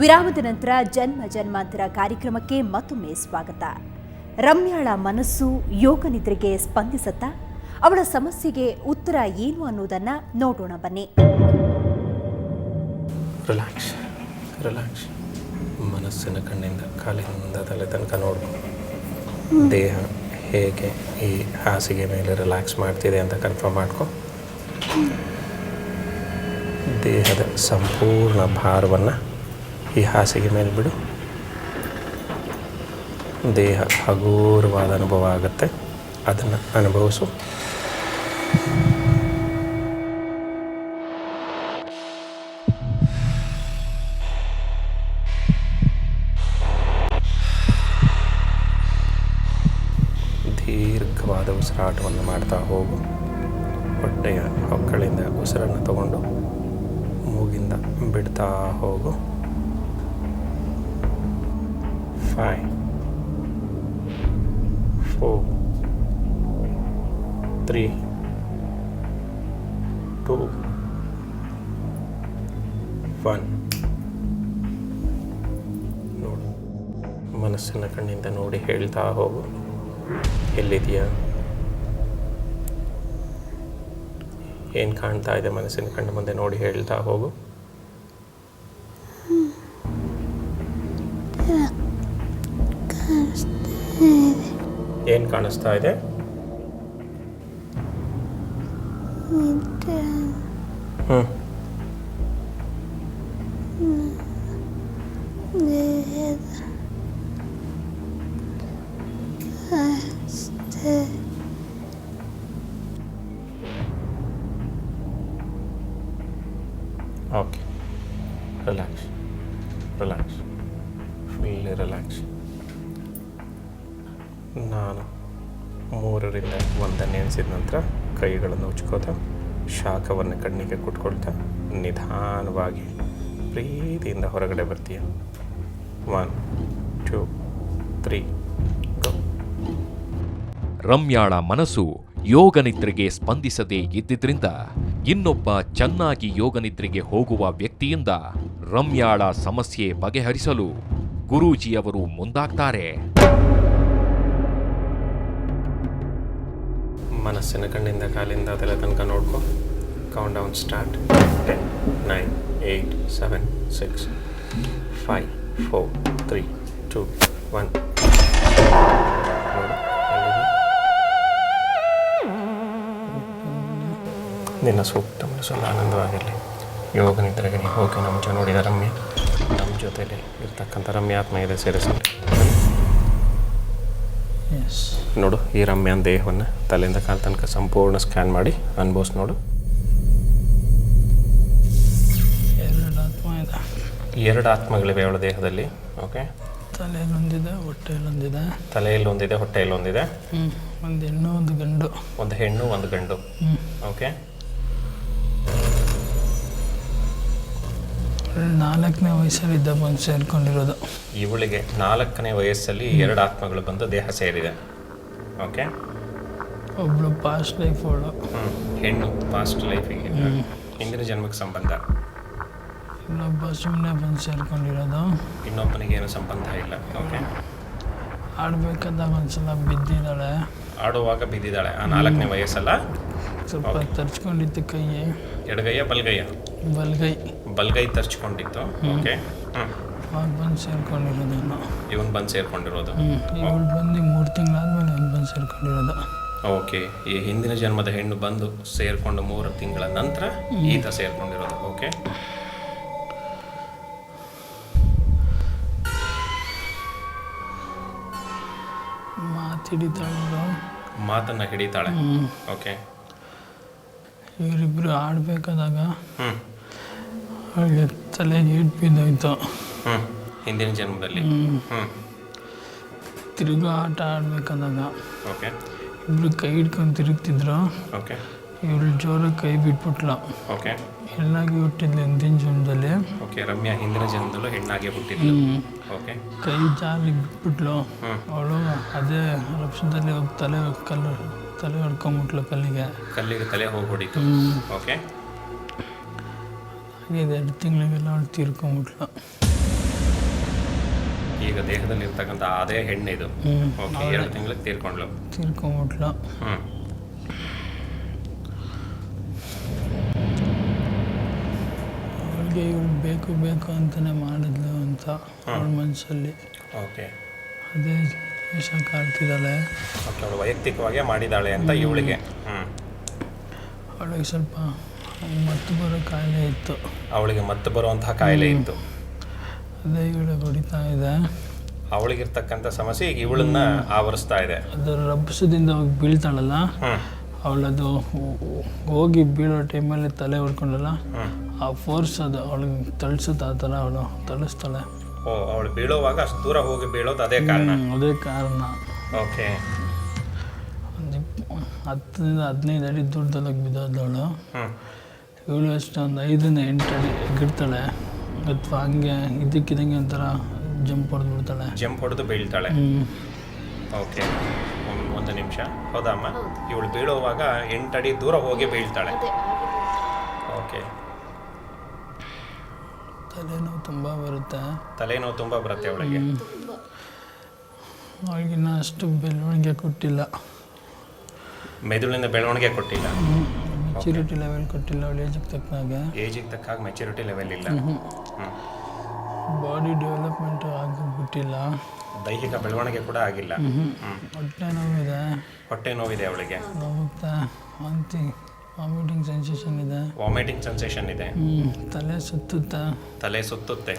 ವಿರಾಮದ ನಂತರ ಜನ್ಮ ಜನ್ಮಾಂತರ ಕಾರ್ಯಕ್ರಮಕ್ಕೆ ಮತ್ತೊಮ್ಮೆ ಸ್ವಾಗತ. ರಮ್ಯಾಳ ಮನಸ್ಸು ಯೋಗ ನಿದ್ರೆಗೆ ಸ್ಪಂದಿಸುತ್ತಾ? ಅವಳ ಸಮಸ್ಯೆಗೆ ಉತ್ತರ ಏನು ಅನ್ನೋದನ್ನ ನೋಡೋಣ ಬನ್ನಿ. Relax relax. ಮನಸ್ಸಿನ ಕಣ್ಣಿಂದ ಕಾಲಿನಿಂದ ತಲೆ ತನಕ ನೋಡು. ದೇಹ ಹೇಗೆ ಈ ಹಾಸಿಗೆ ಮೇಲೆ ರಿಲ್ಯಾಕ್ಸ್ ಮಾಡ್ತಿದೆ ಅಂತ ಕನ್ಫರ್ಮ್ ಮಾಡ್ಕೊ. ದೇಹದ ಸಂಪೂರ್ಣ ಭಾರವನ್ನು ಈ ಹಾಸಿಗೆ ಮೇಲೆ ಬಿಡು. ದೇಹ ಹಗುರವಾದ ಅನುಭವ ಆಗುತ್ತೆ, ಅದನ್ನು ಅನುಭವಿಸು. ದೀರ್ಘವಾದ ಉಸಿರಾಟವನ್ನು ಮಾಡ್ತಾ ಹೋಗು. ಹೊಟ್ಟೆಯ ಹೊಕ್ಕಳಿಂದ ಉಸಿರನ್ನು ತಗೊಂಡು ಮೂಗಿಂದ ಬಿಡ್ತಾ ಹೋಗು. 5 4 3 2 1. ನೋಡು, ಮನಸ್ಸಿನ ಕಣ್ಣಿಂದ ನೋಡಿ ಹೇಳ್ತಾ ಹೋಗು. ಎಲ್ಲಿದೆಯಾ? ಏನು ಕಾಣ್ತಾ ಇದೆ ಮನಸ್ಸಿನ ಕಣ್ಣು ಮುಂದೆ ನೋಡಿ ಹೇಳ್ತಾ ಹೋಗು. ಏನು ಕಾಣಿಸ್ತಾ ಇದೆ? Okay, relax relax, fully relax. ನಾನು 3ರಿಂದ 1 ಎಣಿಸಿದ ನಂತರ ಕೈಗಳನ್ನು ಉಚ್ಕೋತಾ ಶಾಖವನ್ನು ಕಣ್ಣಿಗೆ ಕುಟ್ಕೊಳ್ತಾ ನಿಧಾನವಾಗಿ ಪ್ರೀತಿಯಿಂದ ಹೊರಗಡೆ ಬರ್ತೀಯ. 1 2 3 ಗೋ. ರಮ್ಯಾಳ ಮನಸ್ಸು ಯೋಗ ನಿದ್ರೆಗೆ ಸ್ಪಂದಿಸದೇ ಇದ್ದಿದ್ರಿಂದ ಇನ್ನೊಬ್ಬ ಚೆನ್ನಾಗಿ ಯೋಗ ನಿದ್ರೆಗೆ ಹೋಗುವ ವ್ಯಕ್ತಿಯಿಂದ ರಮ್ಯಾಳ ಸಮಸ್ಯೆ ಬಗೆಹರಿಸಲು ಗುರೂಜಿಯವರು ಮುಂದಾಗ್ತಾರೆ. ಮನಸ್ಸಿನ ಕಣ್ಣಿಂದ ಕಾಲಿಂದ ತಲೆ ತನಕ ನೋಡ್ಕೊ. Count down start. 10 9 8 7 6 5 4 3 2 1. ನಿನ್ನ ಸೂಕ್ತ ಮನಸ್ಸನ್ನು ಆನಂದವಾಗಿರಲಿ. ಯೋಗ ನಿದ್ರೆಗೆ ನೀವು ಹೋಗಿ ನಮ್ಮ ನೋಡಿದ ರಮ್ಯ ನಮ್ಮ ಜೊತೆಯಲ್ಲಿ ಇರ್ತಕ್ಕಂಥ ರಮ್ಯಾತ್ಮ ಇದೆ ಸೇರಿಸಲಿ. ನೋಡು, ಈ ರಮ್ಯಾನ ದೇಹವನ್ನು ತಲೆಯಿಂದ ಕಾಲ ತನಕ ಸಂಪೂರ್ಣ ಸ್ಕ್ಯಾನ್ ಮಾಡಿ ಅನುಭವಿಸ್ ನೋಡು. 2 ಆತ್ಮಗಳಿವೆ ಅವಳ ದೇಹದಲ್ಲಿ. ಓಕೆ, ತಲೆಯಲ್ಲೊಂದಿದೆ, ಹೊಟ್ಟೆಯಲ್ಲೊಂದಿದೆ. ತಲೆಯಲ್ಲೊಂದಿದೆ, ಹೊಟ್ಟೆಯಲ್ಲೊಂದಿದೆ. ಒಂದು ಹೆಣ್ಣು ಒಂದು ಗಂಡು. ಒಂದು ಹೆಣ್ಣು ಒಂದು ಗಂಡು. ಓಕೆ, 4ನೇ ವಯಸ್ಸಲ್ಲಿದ್ದ ಬಂದು ಸೇರ್ಕೊಂಡಿರೋದು. ಇವಳಿಗೆ 4ನೇ ವಯಸ್ಸಲ್ಲಿ 2 ಆತ್ಮಗಳು ಬಂದು ದೇಹ ಸೇರಿದೆ. ಓಕೆ, ಒಬ್ಳು ಪಾಸ್ಟ್ ಲೈಫ್, ಅವಳು ಹೆಣ್ಣು ಪಾಸ್ಟ್ ಲೈಫಿಗೆ ಹಿಂದಿನ ಜನ್ಮಕ್ಕೆ ಸಂಬಂಧ. ಇನ್ನೊಬ್ಬ ಸುಮ್ಮನೆ ಬಂದು ಸೇರ್ಕೊಂಡಿರೋದು. ಇನ್ನೊಬ್ಬನಿಗೆ ಏನು ಸಂಬಂಧ ಇಲ್ಲ. ಓಕೆ, ಆಡ್ಬೇಕಾದಾಗ ಒಂದ್ಸಲ ಬಿದ್ದಿದ್ದಾಳೆ. ಆಡುವಾಗ ಬಿದ್ದಿದ್ದಾಳೆ. ಆ 4ನೇ ವಯಸ್ಸಲ್ಲ. ಸ್ವಲ್ಪ ತರ್ಚ್ಕೊಂಡಿತ್ತು ಕೈ. ಎಡಗೈಯ ಬಲ್ಗೈಯ? ಬಲ್ಗೈ ತರ್ಚ್ಕೊಂಡಿತ್ತು. ಓಕೆ, ಅವಾಗ ಬಂದು ಸೇರ್ಕೊಂಡಿರೋದು. ಇವನು ಬಂದು ಸೇರ್ಕೊಂಡಿರೋದು. ಇವಳು ಬಂದು 3 ತಿಂಗಳಾದ್ಮೇಲೆ ಇವನು ಬಂದು ಸೇರ್ಕೊಂಡಿರೋದು. ಓಕೆ, ಈ ಹಿಂದಿನ ಜನ್ಮದ ಹೆಣ್ಣು ಬಂದು ಸೇರ್ಕೊಂಡು 3 ತಿಂಗಳ ನಂತರ ಈತ ಸೇರ್ಕೊಂಡಿರೋದು. ಓಕೆ, ಮಾತನ್ನು ಹಿಡಿತಾಳೆ. ಓಕೆ, ಇವರಿಬ್ರು ಆಡ್ಬೇಕಾದಾಗ ಅವಳಿಗೆ ತಲೆ ಏಟ್ ಬಿದ್ದೋಯ್ತು ಹಿಂದಿನ ಜನ್ಮದಲ್ಲಿ. ತಿರುಗು ಆಟ ಆಡ್ಬೇಕಾದಾಗ ಓಕೆ, ಇಬ್ರು ಕೈ ಹಿಡ್ಕೊಂಡು ತಿರುಗ್ತಿದ್ರು. ಓಕೆ, ಇವಳು ಜೋರಾಗಿ ಕೈ ಬಿಟ್ಬಿಟ್ಲು. ಓಕೆ, ಹೆಣ್ಣಾಗಿ ಹುಟ್ಟಿದ್ಲು ಹಿಂದಿನ ಜನ್ಮದಲ್ಲಿ. ಓಕೆ, ರಮ್ಯಾ ಹಿಂದಿನ ಜನ್ಮದಲ್ಲೂ ಹೆಣ್ಣಾಗಿ ಹುಟ್ಟಿದ್ಲು. ಓಕೆ, ಕೈ ಜಾರಿ ಬಿಟ್ಬಿಟ್ಲು. ಅವಳು ಅದೇ ಲಕ್ಷಣದಲ್ಲಿ ಹೋಗಿ ತಲೆ ಹೊಡ್ಕೊಂಬಿಟ್ಲು ಕಲ್ಲಿಗೆ ತಲೆ ಹೋಗಿ ಹೊಡಿತು. ಓಕೆ, ಹಾಗೆ 2 ತಿಂಗಳಿಗೆಲ್ಲ ಅವಳು ತೀರ್ಕೊಂಬಿಟ್ಲು. ಈಗ ದೇಹದಲ್ಲಿ ಇರ್ತಕ್ಕಂಥ ಅದೇ ಹೆಣ್ಣಿದು. ಓಕೆ, 2 ತಿಂಗಳಿಗೆ ತೀರ್ಕೊಂಡ್ಲು. ತೀರ್ಕೊಂಬಿಟ್ಲು. ಅವಳಿಗೆ ಇವಳು ಬೇಕು ಬೇಕು ಅಂತಲೇ ಮಾಡಿದ್ಲು ಅಂತ ಅವಳ ಮನಸ್ಸಲ್ಲಿ. ಓಕೆ, ಅದೇ ವಿಷ ಕಾಡ್ತಿದ್ದಾಳೆ. ಓಕೆ, ಅವಳು ವೈಯಕ್ತಿಕವಾಗಿ ಮಾಡಿದ್ದಾಳೆ ಅಂತ ಇವಳಿಗೆ. ಅವಳಿಗೆ ಸ್ವಲ್ಪ ಮತ್ತು ಬರೋ ಕಾಯಿಲೆ ಇತ್ತು. ಅವಳಿಗೆ ಮತ್ತೆ ಬರುವಂತಹ ಕಾಯಿಲೆ ಇತ್ತು. ಅದೇ ಇವಳಿಗೆ ಹೊಡಿತಾ ಇದೆ. ಅವಳಿಗಿರ್ತಕ್ಕಂಥ ಸಮಸ್ಯೆ ಈಗ ಇವಳನ್ನ ಆವರಿಸ್ತಾ ಇದೆ. ಅದರ ರಭಸದಿಂದ ಹೋಗಿ ಬೀಳ್ತಾಳಲ್ಲ, ಅವಳದು ಹೋಗಿ ಬೀಳೋ ಟೈಮಲ್ಲಿ ತಲೆ ಹೊಡ್ಕೊಂಡಲ್ಲ, ಆ ಫೋರ್ಸ್ ಅದು ಅವಳಿಗೆ ತಳಿಸುತ್ತೆ. ಆ ಥರ ಅವಳು ತಳಿಸ್ತಾಳೆ. ಓ, ಅವಳು ಬೀಳೋವಾಗ ಅಷ್ಟು ದೂರ ಹೋಗಿ ಬೀಳೋದು ಅದೇ ಕಾರಣ. ಅದೇ ಕಾರಣ. ಓಕೆ, ಒಂದು 10ರಿಂದ 15 ಅಡಿ ದೂರದೊಳಗೆ ಬಿದ್ದೋದವಳು. ಇವಳು ಅಷ್ಟು ಒಂದು 5ರಿಂದ 8 ಅಡಿ ಎಗಿರ್ತಾಳೆ, ಅಥವಾ ಹಂಗೆ ಇದಕ್ಕಿದಂಗೆ ಒಂಥರ ಜಂಪ್ ಹೊಡೆದು ಬಿಡ್ತಾಳೆ. ಜಂಪ್ ಹೊಡೆದು ಬೀಳ್ತಾಳೆ. ಓಕೆ, ಒಂದು ನಿಮಿಷ. ಹೌದಮ್ಮ, ಇವಳು ಬೀಳುವಾಗ 8 ಅಡಿ ದೂರ ಹೋಗಿ ಬೀಳ್ತಾಳೆ. ಓಕೆ, ತಲೆನೋವು ತುಂಬ ಬರುತ್ತೆ. ತಲೆನೋವು ತುಂಬ ಬರುತ್ತೆ ಅವಳಿಗೆ. ಅವಳಿಗಿನ್ನ ಅಷ್ಟು ಬೆಳವಣಿಗೆ ಕೊಟ್ಟಿಲ್ಲ, ಮೆದುಳಿನ ಬೆಳವಣಿಗೆ ಕೊಟ್ಟಿಲ್ಲ, ಮೆಚುರಿಟಿ ಲೆವೆಲ್ ಕೊಟ್ಟಿಲ್ಲ. ಅವಳು ಏಜಿಗೆ ತಕ್ಕನಾಗೆ, ಏಜಿಗೆ ತಕ್ಕಾಗ ಮೆಚುರಿಟಿ ಲೆವೆಲ್ ಇಲ್ಲ. ಬಾಡಿ ಡೆವಲಪ್ಮೆಂಟು ಆಗಿಬಿಟ್ಟಿಲ್ಲ. ದೈಹಿಕ ಬೆಳವಣಿಗೆ ಕೂಡ ಆಗಿಲ್ಲ. ಹೊಟ್ಟೆ ನೋವಿದೆ. ಹೊಟ್ಟೆ ನೋವಿದೆ ಅವಳಿಗೆ. ನೋವುತ್ತೆ, ವಾಂತಿ, ವಾಮಿಟಿಂಗ್ ಸೆನ್ಸೇಷನ್ ಇದೆ. ವಾಮಿಟಿಂಗ್ ಸೆನ್ಸೇಷನ್ ಇದೆ. ತಲೆ ಸುತ್ತುತ್ತೆ. ತಲೆ ಸುತ್ತುತ್ತೆ.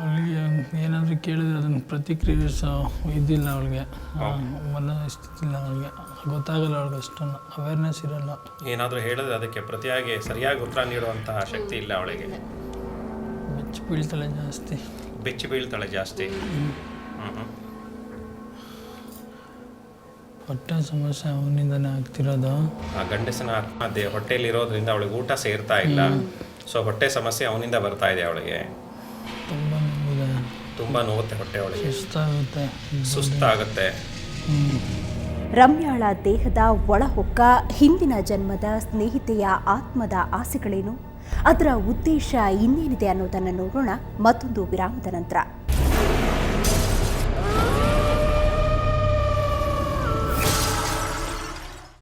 ಅವಳಿಗೆ ಏನಾದರೂ ಕೇಳಿದ್ರೆ ಅದನ್ನು ಪ್ರತಿಕ್ರಿಯಿಸೋ ಇದಿಲ್ಲ ಅವಳಿಗೆ, ಮನಸ್ಥಿತಿಲ್ಲ ಅವಳಿಗೆ, ಗೊತ್ತಾಗಲ್ಲ ಅವಳಿಗೆ, ಅಷ್ಟೊಂದು ಅವೇರ್ನೆಸ್ ಇರಲ್ಲ. ಏನಾದರೂ ಹೇಳಿದ್ರೆ ಅದಕ್ಕೆ ಪ್ರತಿಯಾಗಿ ಸರಿಯಾಗಿ ಉತ್ತರ ನೀಡುವಂತಹ ಶಕ್ತಿ ಇಲ್ಲ ಅವಳಿಗೆ. ಬೆಚ್ಚಿ ಬೀಳ್ತಾಳೆ ಜಾಸ್ತಿ. ಬೆಚ್ಚಿ ಬೀಳ್ತಾಳೆ ಜಾಸ್ತಿ. ಹೊಟ್ಟೆ ಸಮಸ್ಯೆ ಅವನಿಂದನೇ ಆಗ್ತಿರೋದು. ಆ ಗಂಡಸನ ಆತ್ಮ ಹೊಟ್ಟೆಯಲ್ಲಿ ಇರೋದ್ರಿಂದ ಅವಳಿಗೆ ಊಟ ಸೇರ್ತಾ ಇಲ್ಲ. ಸೊ ಹೊಟ್ಟೆ ಸಮಸ್ಯೆ ಅವನಿಂದ ಬರ್ತಾ ಇದೆ ಅವಳಿಗೆ. ತುಂಬ ನೋವಿದೆ. ತುಂಬ ನೋವುತ್ತೆ ಹೊಟ್ಟೆ ಅವಳಿಗೆ. ಸುಸ್ತಾಗುತ್ತೆ. ರಮ್ಯಾಳ ದೇಹದ ಒಳಹೊಕ್ಕ ಹಿಂದಿನ ಜನ್ಮದ ಸ್ನೇಹಿತೆಯ ಆತ್ಮದ ಆಸೆಗಳೇನು, ಅದರ ಉದ್ದೇಶ ಇನ್ನೇನಿದೆ ಅನ್ನೋದನ್ನು ನೋಡೋಣ ಮತ್ತೊಂದು ವಿರಾಮದ ನಂತರ.